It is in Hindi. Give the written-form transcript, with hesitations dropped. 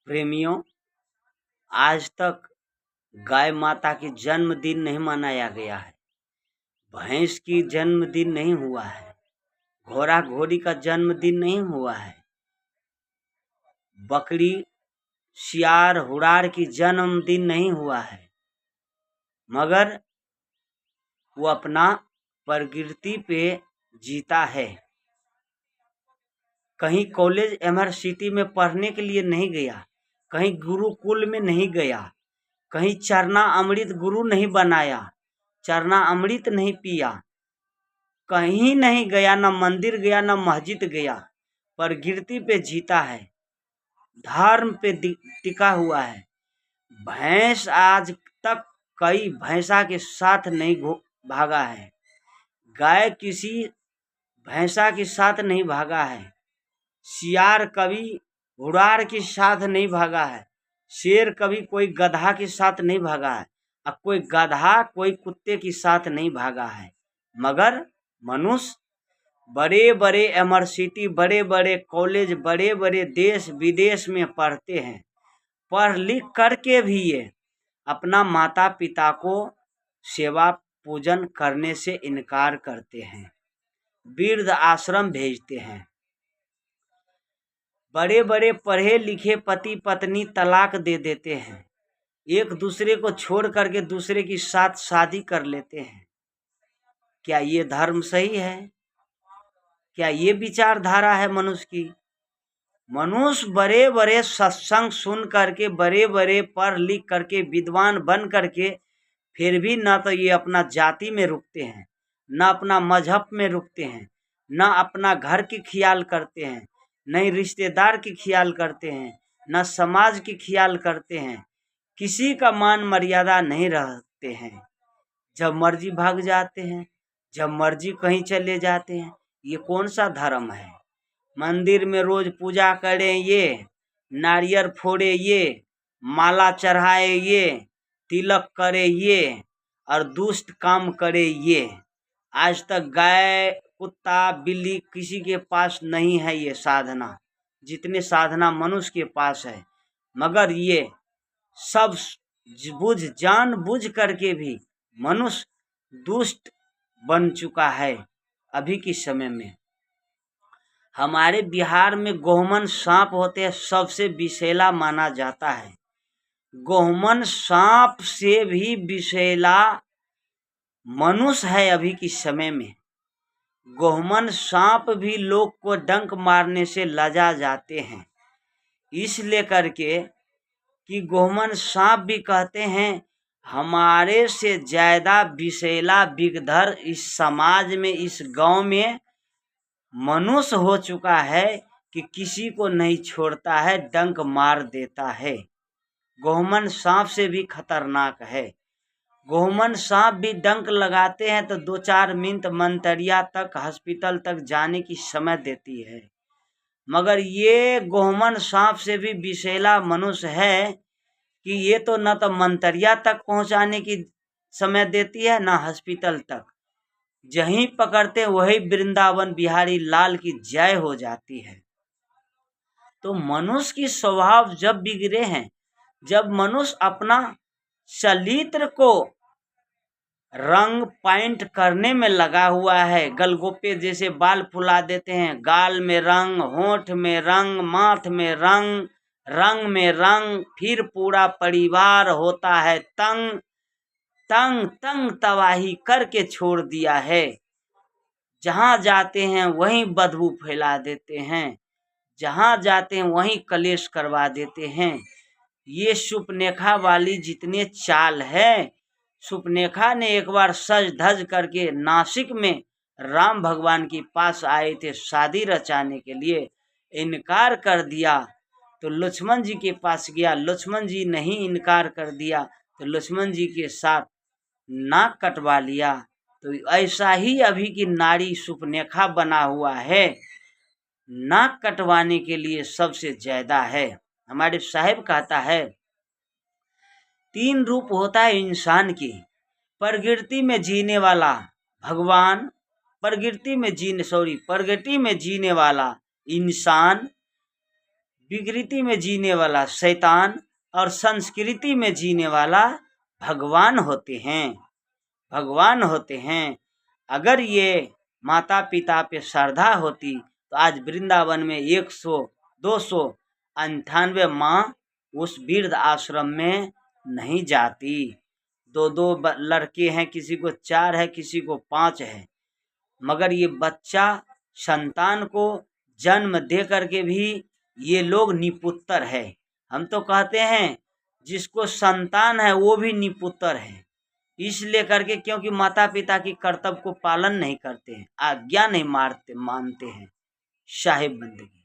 प्रेमियों, आज तक गाय माता की जन्मदिन नहीं मनाया गया है, भैंस की जन्मदिन नहीं हुआ है, घोड़ा घोड़ी का जन्मदिन नहीं हुआ है, बकरी सियार हुरार की जन्मदिन नहीं हुआ है, मगर वो अपना प्रकृति पे जीता है। कहीं कॉलेज यूनिवर्सिटी में पढ़ने के लिए नहीं गया, कहीं गुरुकुल में नहीं गया, कहीं चरना अमृत गुरु नहीं बनाया, चरना अमृत नहीं पिया, कहीं नहीं गया, न मंदिर गया न मस्जिद गया, प्रकृति पे जीता है, धर्म पे टिका हुआ है। भैंस आज तक कई भैंसा के साथ नहीं भागा है, गाय किसी भैंसा के साथ नहीं भागा है, सियार कभी घुड़ार के साथ नहीं भागा है, शेर कभी कोई गधा के साथ नहीं भागा है, अब कोई गधा कोई कुत्ते के साथ नहीं भागा है, मगर मनुष्य बड़े बड़े यूनिवर्सिटी, बड़े बड़े कॉलेज, बड़े बड़े देश विदेश में पढ़ते हैं, पढ़ लिख करके भी ये अपना माता पिता को सेवा पूजन करने से इनकार करते हैं, वृद्ध आश्रम भेजते हैं। बड़े बड़े पढ़े लिखे पति पत्नी तलाक दे देते हैं, एक दूसरे को छोड़ करके दूसरे के साथ शादी कर लेते हैं। क्या ये धर्म सही है? क्या ये विचारधारा है मनुष्य की? मनुष्य बड़े बड़े सत्संग सुन करके, बड़े बड़े पढ़ लिख करके, विद्वान बन करके, फिर भी न तो ये अपना जाति में रुकते हैं, न अपना मजहब में रुकते हैं, न अपना घर की ख्याल करते हैं, न रिश्तेदार की ख्याल करते हैं, न समाज की ख्याल करते हैं, किसी का मान मर्यादा नहीं रखते हैं, जब मर्जी भाग जाते हैं, जब मर्जी कहीं चले जाते हैं। ये कौन सा धर्म है? मंदिर में रोज पूजा करें ये, नारियल फोड़े ये, माला चढ़ाए ये, तिलक करे ये, और दुष्ट काम करे ये। आज तक गाय कुत्ता बिल्ली किसी के पास नहीं है ये साधना, जितने साधना मनुष्य के पास है, मगर ये सब जान बुझ करके भी मनुष्य दुष्ट बन चुका है। अभी के समय में हमारे बिहार में गोहमन सांप होते हैं, सबसे विषैला माना जाता है। गोहमन सांप से भी विषैला मनुष्य है अभी के समय में। गोहमन सांप भी लोग को डंक मारने से लजा जाते हैं, इसलिए करके कि गोहमन सांप भी कहते हैं हमारे से ज्यादा विषैला विषधर इस समाज में, इस गांव में मनुष्य हो चुका है कि किसी को नहीं छोड़ता है, डंक मार देता है। गोहमन सांप से भी खतरनाक है। गोहमन सांप भी डंक लगाते हैं तो 2-4 मिनट मंतरिया तक हॉस्पिटल तक जाने की समय देती है, मगर ये गोहमन सांप से भी विषैला मनुष्य है कि ये तो न तो मंतरिया तक पहुंचाने की समय देती है, न हॉस्पिटल तक। जहीं पकड़ते वही वृंदावन बिहारी लाल की जय हो जाती है। तो मनुष्य की स्वभाव जब बिगड़े हैं, जब मनुष्य अपना चरित्र को रंग पेंट करने में लगा हुआ है, गलगोपे जैसे बाल फुला देते हैं, गाल में रंग, होंठ में रंग, माथ में रंग, रंग में रंग, फिर पूरा परिवार होता है तंग तंग तंग, तबाही करके छोड़ दिया है। जहाँ जाते हैं वहीं बदबू फैला देते हैं, जहाँ जाते हैं वहीं कलेश करवा देते हैं। ये सुपनेखा वाली जितने चाल है, सुपनेखा ने एक बार सज धज करके नासिक में राम भगवान के पास आए थे शादी रचाने के लिए, इनकार कर दिया तो लक्ष्मण जी के पास गया, लक्ष्मण जी नहीं इनकार कर दिया तो लक्ष्मण जी के साथ नाक कटवा लिया। तो ऐसा ही अभी की नारी सुपनेखा बना हुआ है, नाक कटवाने के लिए सबसे ज्यादा है। हमारे साहिब कहता है 3 रूप होता है इंसान की, प्रकृति में जीने वाला भगवान, प्रकृति में जीने वाला इंसान, विकृति में जीने वाला शैतान और संस्कृति में जीने वाला भगवान होते हैं, भगवान होते हैं। अगर ये माता पिता पे श्रद्धा होती तो आज वृंदावन में 100, 200, 98 माँ उस वृद्ध आश्रम में नहीं जाती। 2 2 लड़के हैं, किसी को 4 है, किसी को 5 है, मगर ये बच्चा संतान को जन्म दे करके भी ये लोग निपुत्र है। हम तो कहते हैं जिसको संतान है वो भी निपुत्र है, इसलिए करके क्योंकि माता पिता की कर्तव्य को पालन नहीं करते हैं, आज्ञा नहीं मानते हैं। साहिब बंदगी।